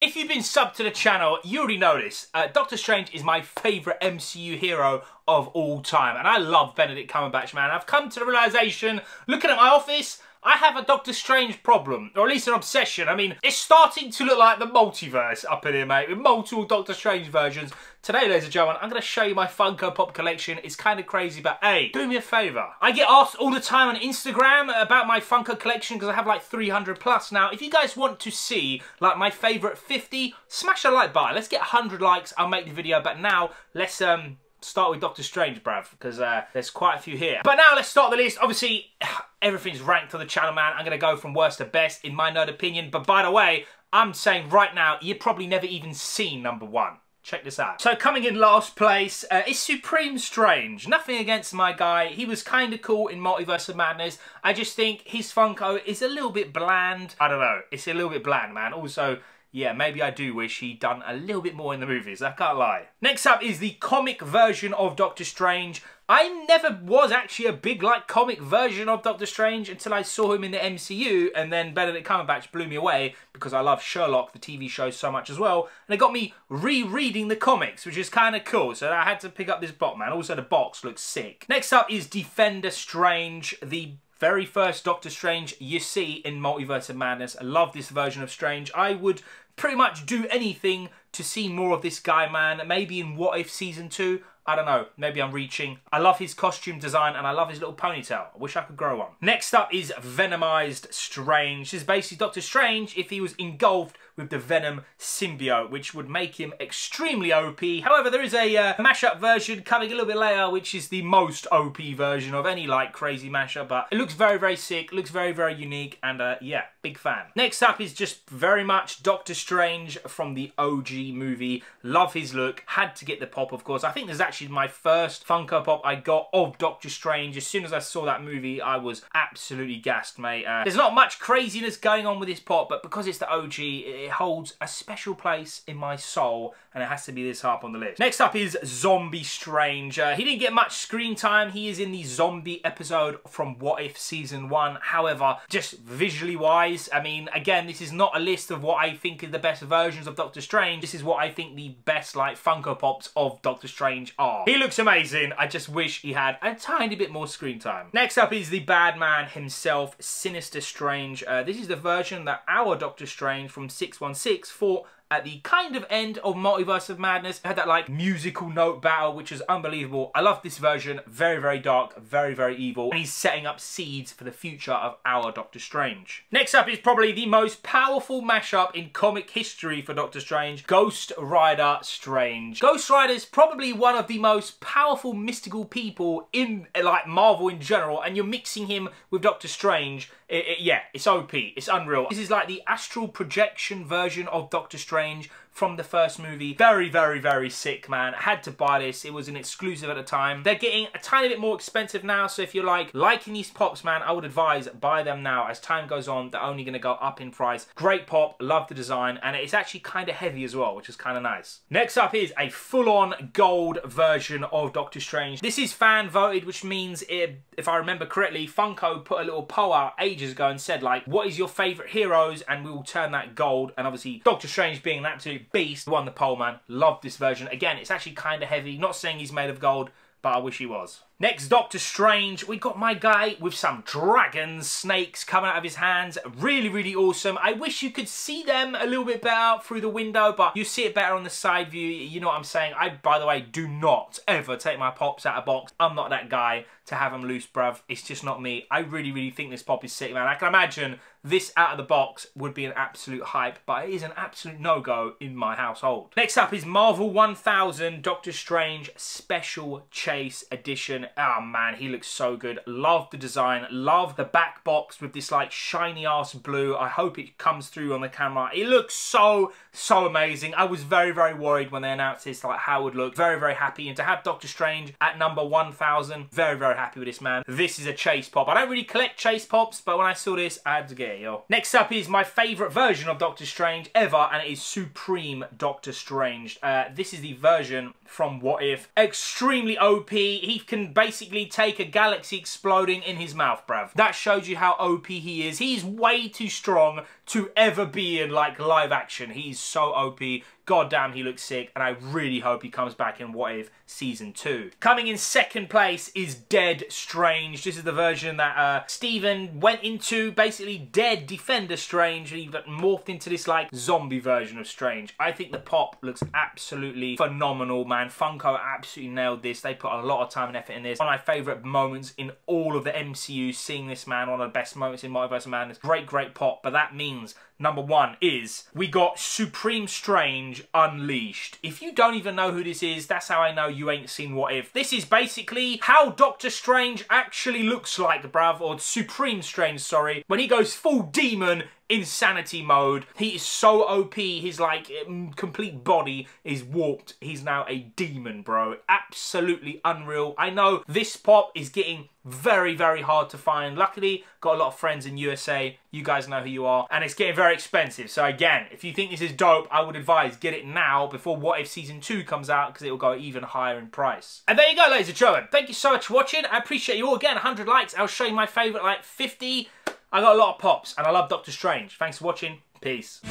if you've been subbed to the channel, you already know this. Doctor Strange is my favourite MCU hero of all time. And I love Benedict Cumberbatch, man. I've come to the realisation, looking at my office, I have a Doctor Strange problem, or at least an obsession. I mean, it's starting to look like the multiverse up in here, mate, with multiple Doctor Strange versions. Today, ladies and gentlemen, I'm going to show you my Funko Pop collection. It's kind of crazy, but hey, do me a favour. I get asked all the time on Instagram about my Funko collection because I have like 300 plus now. If you guys want to see like my favourite 50, smash a like button. Let's get 100 likes. I'll make the video, but now let's start with Doctor Strange, bruv, because there's quite a few here. But now let's start the list. Obviously, everything's ranked on the channel, man. I'm going to go from worst to best, in my nerd opinion. But by the way, I'm saying right now, you've probably never even seen number one. Check this out. So coming in last place is Supreme Strange. Nothing against my guy. He was kind of cool in Multiverse of Madness. I just think his Funko is a little bit bland. I don't know. It's a little bit bland, man. Also, yeah, maybe I do wish he'd done a little bit more in the movies, I can't lie. Next up is the comic version of Doctor Strange. I never was actually a big, like, comic version of Doctor Strange until I saw him in the MCU, and then Benedict Cumberbatch blew me away because I love Sherlock, the TV show, so much as well, and it got me rereading the comics, which is kind of cool, so I had to pick up this box, man. Also, the box looks sick. Next up is Defender Strange, the very first Doctor Strange you see in Multiverse of Madness. I love this version of Strange. I would pretty much do anything to see more of this guy, man. Maybe in What If Season 2. I don't know, maybe I'm reaching. I love his costume design and I love his little ponytail. I wish I could grow one. Next up is Venomized Strange. This is basically Doctor Strange if he was engulfed with the Venom symbiote, which would make him extremely OP. However, there is a mashup version coming a little bit later, which is the most OP version of any like crazy mashup, but it looks very, very sick, looks very, very unique, and yeah, big fan. Next up is just very much Doctor Strange from the OG movie. Love his look, had to get the pop, of course. I think this is actually my first Funko Pop I got of Doctor Strange. As soon as I saw that movie, I was absolutely gassed, mate. There's not much craziness going on with this pop, but because it's the OG, it holds a special place in my soul, and it has to be this high up on the list. Next up is Zombie Strange. He didn't get much screen time. He is in the zombie episode from What If Season 1. However, just visually wise, I mean, again, this is not a list of what I think are the best versions of Doctor Strange. This is what I think the best, like, Funko Pops of Doctor Strange are. He looks amazing. I just wish he had a tiny bit more screen time. Next up is the bad man himself, Sinister Strange. This is the version that our Doctor Strange from 616 fought at the kind of end of Multiverse of Madness. It had that like musical note battle, which was unbelievable. I love this version. Very, very dark, very, very evil. And he's setting up seeds for the future of our Doctor Strange. Next up is probably the most powerful mashup in comic history for Doctor Strange, Ghost Rider Strange. Ghost Rider is probably one of the most powerful mystical people in like Marvel in general, and you're mixing him with Doctor Strange. Yeah, it's OP. It's unreal. This is like the astral projection version of Doctor Strange from the first movie. Very, very, very sick, man. I had to buy this. It was an exclusive at the time. They're getting a tiny bit more expensive now, so if you're like liking these pops, man, I would advise buy them now. As time goes on, they're only going to go up in price. Great pop, love the design, and it's actually kind of heavy as well, which is kind of nice. Next up is a full-on gold version of Doctor Strange. This is fan voted, which means if I remember correctly, Funko put a little poll out ages ago and said like, what is your favourite heroes? And we will turn that gold. And obviously Doctor Strange being an absolute beast won the poll, man. Love this version. Again, it's actually kind of heavy. Not saying he's made of gold, but I wish he was. Next, Doctor Strange. We got my guy with some dragons, snakes coming out of his hands. Really, really awesome. I wish you could see them a little bit better through the window, but you see it better on the side view. You know what I'm saying? I, by the way, do not ever take my pops out of box. I'm not that guy to have them loose, bruv. It's just not me. I really, really think this pop is sick, man. I can imagine this out of the box would be an absolute hype, but it is an absolute no-go in my household. Next up is Marvel 1000 Doctor Strange Special Chase Edition. Oh man, he looks so good. Love the design. Love the back box with this like shiny ass blue. I hope it comes through on the camera. It looks so, so amazing. I was very, very worried when they announced this, like how it would look. Very, very happy. And to have Doctor Strange at number 1000, very, very happy with this, man. This is a chase pop. I don't really collect chase pops, but when I saw this, I had to get it, yo. Next up is my favourite version of Doctor Strange ever, and it is Supreme Doctor Strange. This is the version from What If. Extremely OP. He can basically take a galaxy exploding in his mouth, bruv. That shows you how OP he is. He's way too strong to ever be in like live action. He's so OP. God damn, he looks sick, and I really hope he comes back in What If Season 2. Coming in second place is Dead Strange. This is the version that Steven went into, basically dead Defender Strange, and he morphed into this like zombie version of Strange. I think the pop looks absolutely phenomenal, man. Funko absolutely nailed this. They put a lot of time and effort in this. One of my favourite moments in all of the MCU, seeing this man, one of the best moments in Multiverse of Madness. Great, great pop, but that means number one is we got Supreme Strange Unleashed. If you don't even know who this is, that's how I know you ain't seen What If. This is basically how Doctor Strange actually looks like, bruv, or Supreme Strange, sorry, when he goes full demon insanity mode. He is so OP, his like complete body is warped. He's now a demon, bro. Absolutely unreal. I know this pop is getting very, very hard to find. Luckily, got a lot of friends in USA. You guys know who you are. And it's getting very expensive. So again, if you think this is dope, I would advise get it now before What If Season 2 comes out, because it will go even higher in price. And there you go, ladies and gentlemen. Thank you so much for watching. I appreciate you all. Again, 100 likes. I'll show you my favourite, like 50. I got a lot of pops, and I love Doctor Strange. Thanks for watching. Peace.